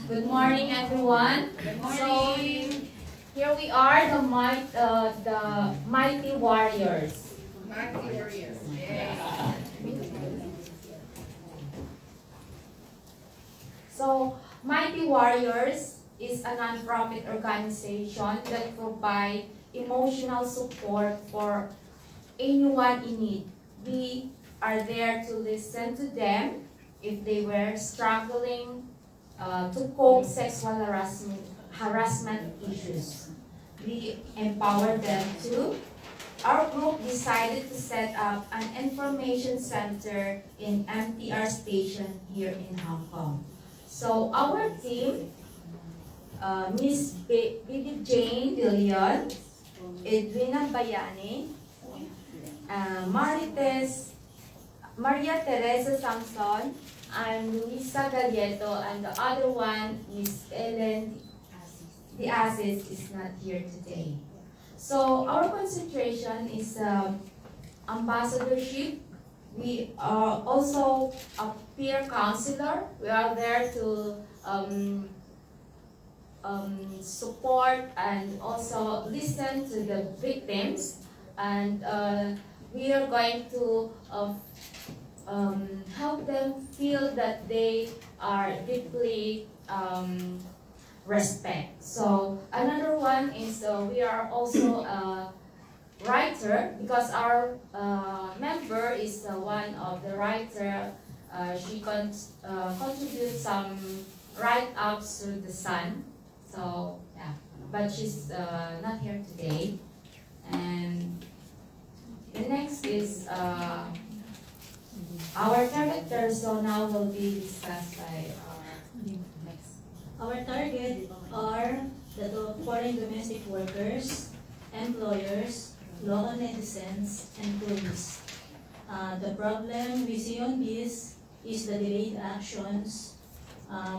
Good morning, everyone. Good So morning. here we are, the mighty warriors. Mighty Warriors. Yay. So Mighty Warriors is a non-profit organization that provide emotional support for anyone in need. We are there to listen to them if they were struggling to cope sexual harassment issues. We empower them too. Our group decided to set up an information center in MTR station here in Hong Kong. So our team, Miss Bibi Jane De Leon, Edwina Bayani, Maria Teresa Samson, I'm Luisa Galleto, and the other one is Ellen the Aziz is not here today. So our concentration is ambassadorship. We are also a peer counselor. We are there to support and also listen to the victims, and we are going to help them feel that they are deeply respect. So another one is we are also a writer because our member is one of the writer. She contributes some write-ups to the Sun. So yeah, but she's not here today. And the next is our target persona will be discussed by our next. Our target are the foreign domestic workers, employers, local netizens, and tourists. The problem we see on this is the delayed actions,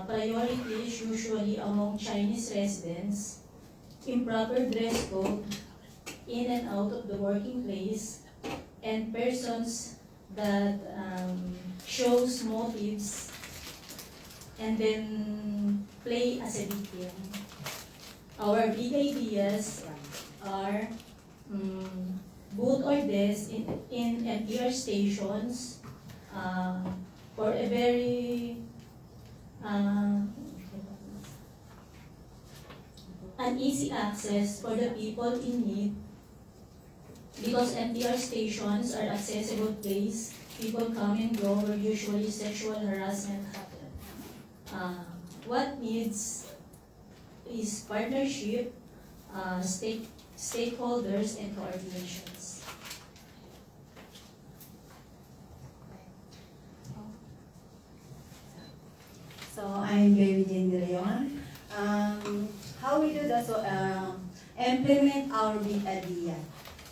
priorities usually among Chinese residents, improper dress code, in and out of the working place, and persons that shows motives and then play as a victim. Our big ideas are booth or desk in MTR stations for a very uneasy access for the people in need, because MTR stations are accessible place, people come and go where usually sexual harassment happen. What needs is partnership, stakeholders, and coordinations. So I'm Baby Jane De Leon. How we do that? So implement our big idea.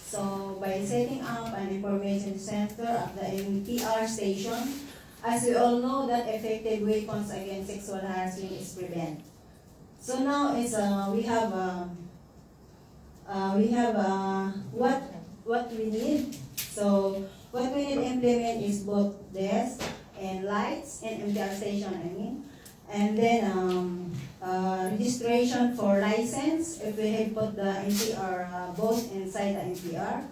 So by setting up an information center at the MTR station, as we all know that effective weapons against sexual harassment is prevent. So now is we have what we need. So what we need to implement is both desk and lights and MTR station. I mean. And then registration for license if we had put the NPR both inside the NPR.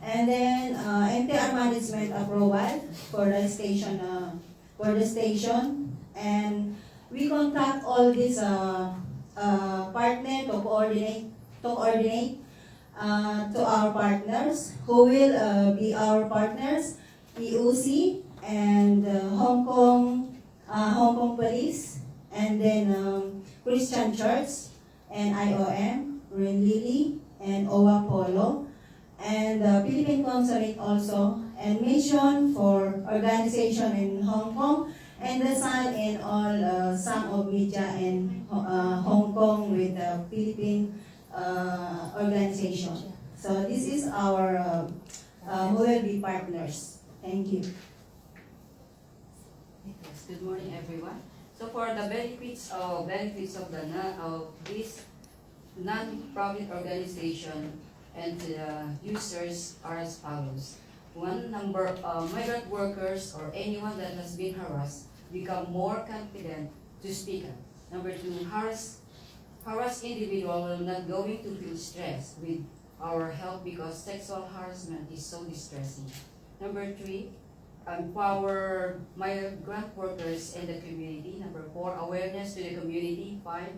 And then NPR management approval for the station and we contact all these partner to coordinate to our partners who will be our partners, EOC and Hong Kong Police, and then Christian Church, and IOM, Ren Lily, and OWA Polo, and Philippine Consulate also, and Mission for organization in Hong Kong, and the Sun and all some of media in Hong Kong with the Philippine organization. So this is our who will be partners. Thank you. Yes, good morning, everyone. So for the benefits of this non-profit organization and users are as follows. One, migrant workers or anyone that has been harassed become more confident to speak up. Number two, harass individual will not going to feel stressed with our help because sexual harassment is so distressing. Number three, empower migrant workers in the community. Number four, awareness to the community. Five,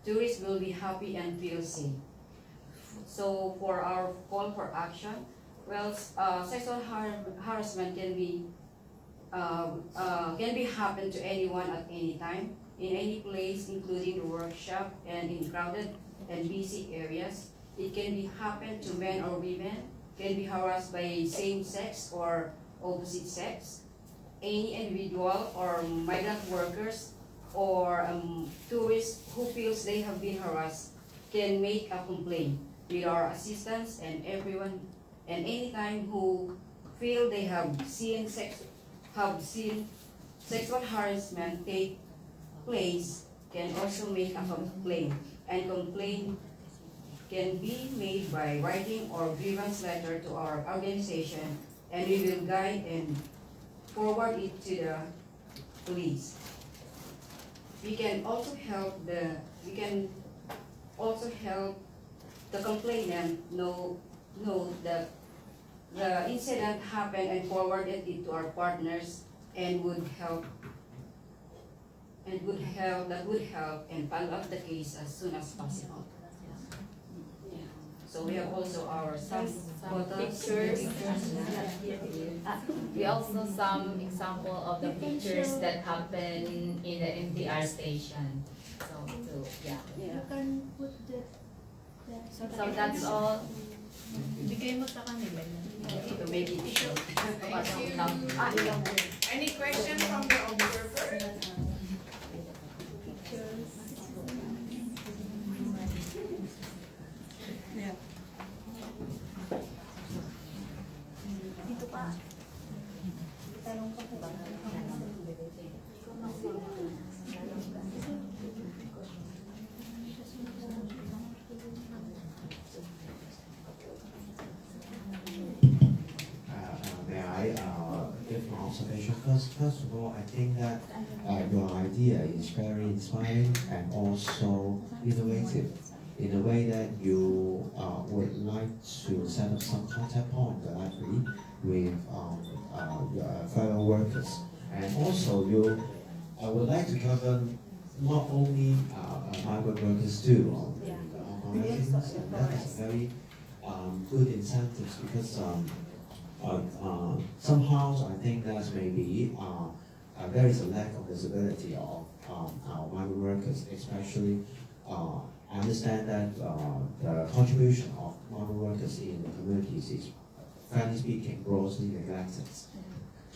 tourists will be happy and feel safe. So for our call for action, well, sexual harassment can be happen to anyone at any time, in any place, including the workshop and in crowded and busy areas. It can be happen to men or women, can be harassed by same sex or opposite sex, any individual or migrant workers or tourists who feels they have been harassed can make a complaint with our assistance, and everyone and anytime who feel they have seen sexual harassment take place can also make a complaint, and complaint can be made by writing or grievance letter to our organization, and we will guide and forward it to the police. We can also help the complainant know that the incident happened and forwarded it to our partners and would help and follow up the case as soon as possible. Yeah. So we have also our some pictures. We also some example of the pictures that happen in the MTR station. So yeah. Yeah. So that's all. Bigay mo sa kanila yan. To make it show. Thank you. Any question from the observer? May I give my observation first? First of all, I think that your idea is very inspiring and also innovative in a way that you would like to set up some contact point directly with your fellow workers. And also you would like to cover not only migrant workers too, the residents, and that is very good incentives because somehow I think that maybe there is a lack of visibility of our migrant workers, especially I understand that the contribution of migrant workers in the communities is, frankly speaking, grossly neglected.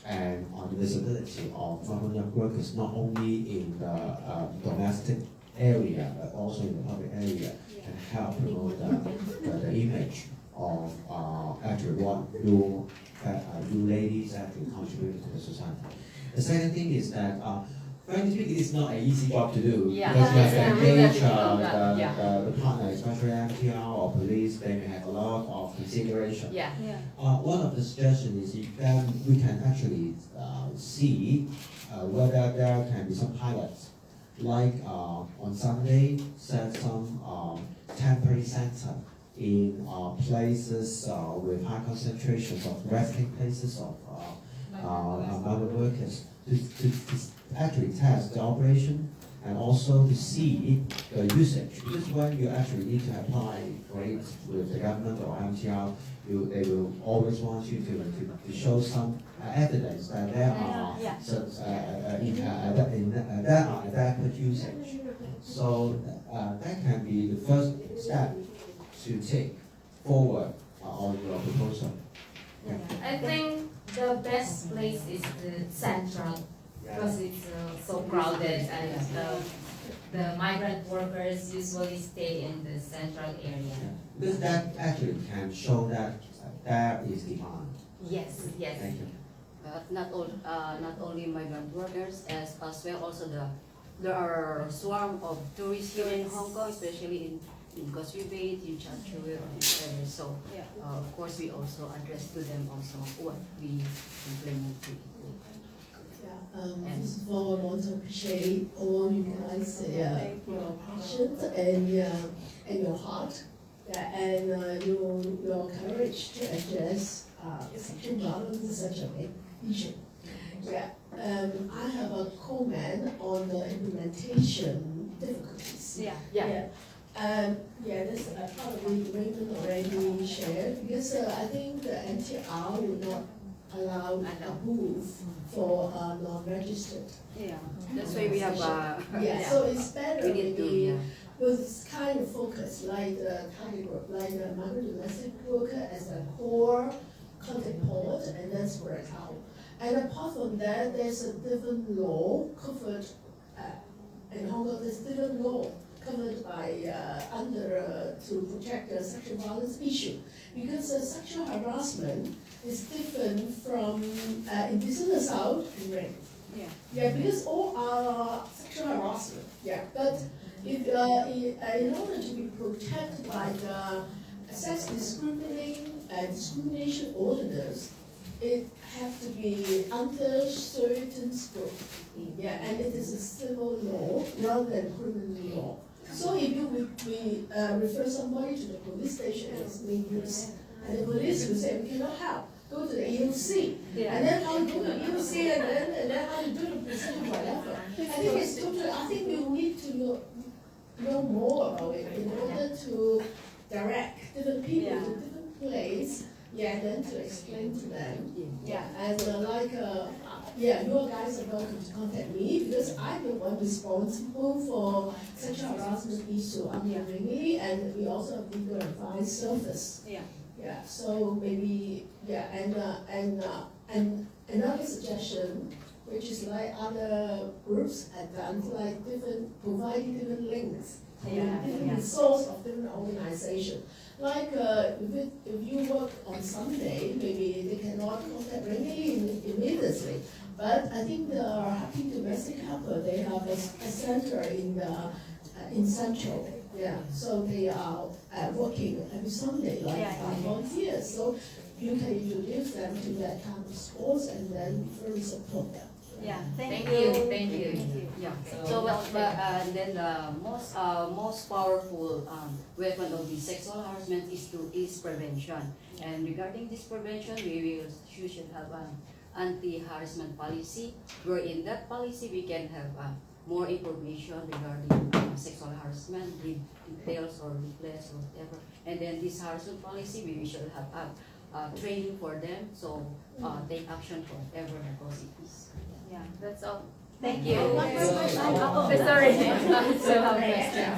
And the visibility of migrant workers not only in the domestic area but also in the public area can help promote the image of actually what you ladies actually contribute to the society. The second thing is that frankly speaking, it's not an easy job to do Yeah. because you have to engage Yeah. the partner, especially MTR or police. They may have a lot of consideration. Yeah. One of the suggestions is we can actually see whether there can be some pilots, like on Sunday, set some temporary center in places with high concentrations of resting places of migrant workers to actually test the operation and also to see the usage. Because when you actually need to apply for it with the government or MTR, they will always want you to show some evidence that there are adequate usage. So that can be the first step to take forward on your proposal. I think the best place is the central because it's so crowded, and the migrant workers usually stay in the central area. Because that actually can show that there is demand. Yes. Thank you. Not only migrant workers, as well also there are swarm of tourists here in Hong Kong, especially in Causeway Bay, in Chancery, or whatever. So of course we also address to them also what we implement to. First of all, I want to appreciate all you guys passion and your heart, and your courage to address sexual violence is such a big issue. Yeah, I have a comment on the implementation difficulties. Yeah, this probably Raymond already shared, because I think the NTR will not allow a move for non-registered. Yeah, that's why we have, Yeah, so it's better we need to, maybe with this kind of focus, like the target group, like the migrant domestic worker as a core contact point, and then spread out. And apart from that, there's a different law covered, in Hong Kong, there's different law covered by, to protect the sexual violence issue. Because sexual harassment is different from indecent assault and rape. Yeah, because all are sexual harassment, yeah. But if, in order to be protected by the sex discrimination ordinance, it have to be under certain scope. Yeah, and it is a civil law rather than criminal law. So if you refer somebody to the police station as dangerous, and the police will say, we cannot help, go to the EOC. And then how to go to the EOC, and then how to do the procedure, whatever. I think it's totally, I think you need to know more about it in order to direct different people to different place, and then to explain to them. And you guys are welcome to contact me, because I'm the one responsible for sexual harassment issue under Ringley, and we also have legal advice service. Yeah, so maybe, and another suggestion, which is like other groups have done, like providing different links, different resource of different organization. Like if you work on Sunday, maybe they cannot contact Ringley immediately. But I think the Happy Domestic Helper, they have a center in Central. Yeah, so they are working every Sunday, like volunteers. So you can introduce them to that kind of sports and then really support them. Thank you. Yeah. So, then the most powerful weapon of the sexual harassment is prevention. And regarding this prevention, you should have an anti-harassment policy, where in that policy we can have more information regarding sexual harassment, with details or leaflets or whatever. And then this harassment policy, we should have training for them, so take action for whatever the cause it is. Yeah, that's all. Thank you. Sorry. So, I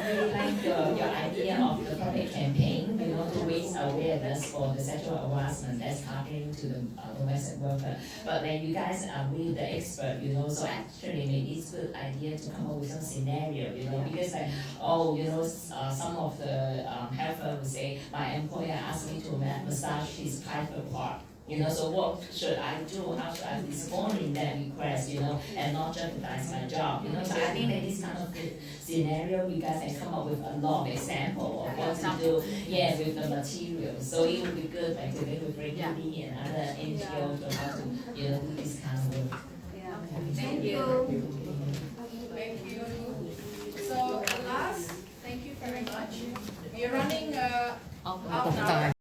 really like your idea of the public campaign, to raise awareness for the sexual harassment that's happening to the domestic worker. But then you guys are really the expert, so actually maybe it's a good idea to come up with some scenario, because some of the helper will say, my employer asked me to massage his private part. So what should I do? How should I respond in that request, and not jeopardize my job, So I think that this kind of scenario, you guys can come up with a lot of example of what to do, with the material. So it would be good, like today with Ringley and other NGOs on how to, do this kind of work. Thank you. Thank you. So last, thank you very much. We are running out now.